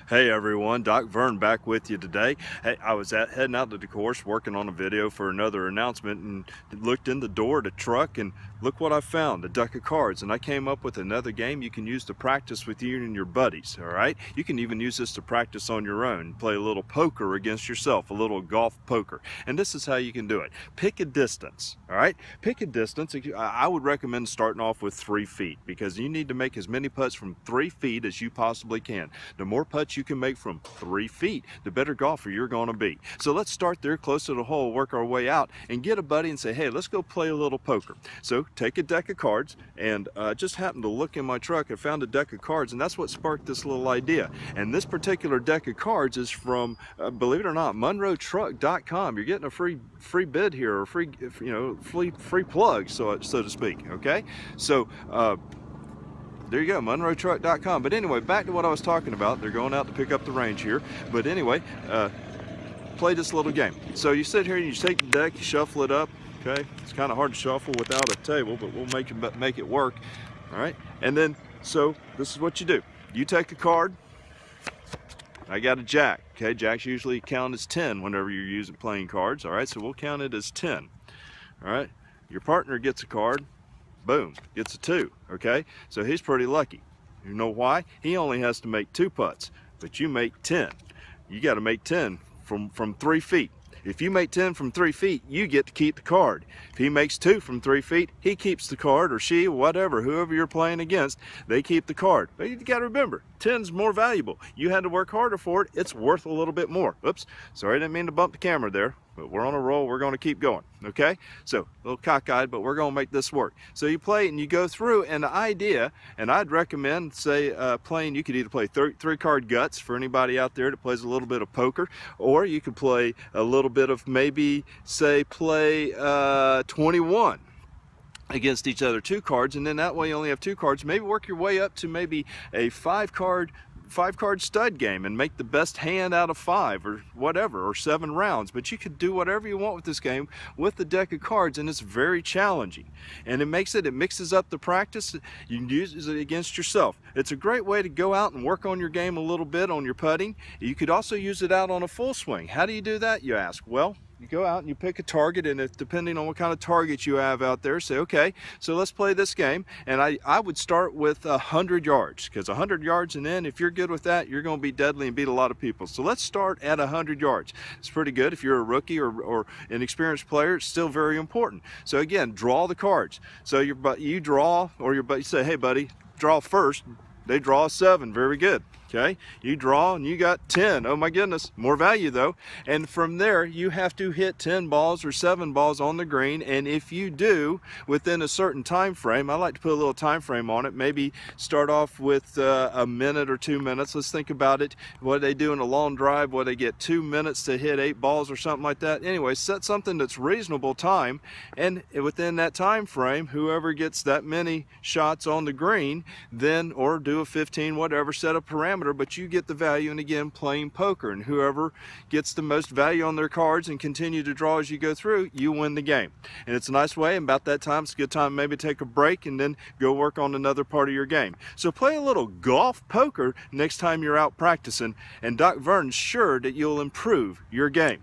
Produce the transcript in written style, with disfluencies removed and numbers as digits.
Hey everyone, Doc Vern back with you today. Hey, I was heading out to the course working on a video for another announcement and looked in the door of the truck and look what I found, a deck of cards. And I came up with another game you can use to practice with you and your buddies, all right? You can even use this to practice on your own, play a little poker against yourself, a little golf poker. And this is how you can do it. Pick a distance, all right? Pick a distance. I would recommend starting off with 3 feet because you need to make as many putts from 3 feet as you possibly can. The more putts you can make from 3 feet, the better golfer you're going to be. So let's start there close to the hole, work our way out, and get a buddy and say, hey, let's go play a little poker. So take a deck of cards, and just happened to look in my truck and found a deck of cards, and that's what sparked this little idea. And this particular deck of cards is from, believe it or not, MonroeTruck.com. You're getting a free bid here, or free, free plug, so to speak. Okay, so there you go, MonroeTruck.com. But anyway, back to what I was talking about. They're going out to pick up the range here. But anyway, play this little game. So you sit here and you take the deck, you shuffle it up. Okay, it's kind of hard to shuffle without a table, but we'll make it work. All right, and then so this is what you do. You take a card. I got a jack. Okay, jacks usually count as 10 whenever you're playing cards. All right, so we'll count it as 10. All right, your partner gets a card. Boom, gets a 2, okay? So he's pretty lucky. You know why? He only has to make 2 putts, but you make 10. You got to make 10 from 3 feet. If you make 10 from 3 feet, you get to keep the card. If he makes 2 from 3 feet, he keeps the card, or she, whatever, whoever you're playing against, they keep the card. But you got to remember, 10's more valuable. You had to work harder for it. It's worth a little bit more. Oops, sorry, I didn't mean to bump the camera there, but we're on a roll. We're going to keep going, okay? So a little cockeyed, but we're going to make this work. So you play and you go through, and the idea, and I'd recommend, say, playing, you could either play 3-card guts for anybody out there that plays a little bit of poker, or you could play a little bit of maybe, say, play 21 against each other, 2 cards, and then that way you only have 2 cards. Maybe work your way up to maybe a 5-card stud game and make the best hand out of 5 or whatever, or 7 rounds. But you could do whatever you want with this game with the deck of cards, and it's very challenging, and it mixes up the practice. You can use it against yourself. It's a great way to go out and work on your game a little bit on your putting. You could also use it out on a full swing. How do you do that, you ask? Well, you go out and you pick a target, and if, depending on what kind of target you have out there, say, okay, so let's play this game. And I would start with 100 yards, because 100 yards, and then if you're good with that, you're going to be deadly and beat a lot of people. So let's start at 100 yards. It's pretty good. If you're a rookie or an experienced player, it's still very important. So again, draw the cards. So you draw, or your buddy say, hey buddy, draw first. They draw a 7, very good. Okay, you draw and you got 10. Oh my goodness, more value though. And from there, you have to hit 10 balls or 7 balls on the green. And if you do within a certain time frame, I like to put a little time frame on it. Maybe start off with a minute or 2 minutes. Let's think about it. What they do in a long drive, what they get 2 minutes to hit 8 balls or something like that. Anyway, set something that's reasonable time, and within that time frame, whoever gets that many shots on the green, then, or do a 15, whatever, set a parameter. But you get the value, and again, playing poker, and whoever gets the most value on their cards and continue to draw as you go through, you win the game. And it's a nice way, and about that time, it's a good time maybe take a break and then go work on another part of your game. So play a little golf poker next time you're out practicing, and Doc Vern's sure that you'll improve your game.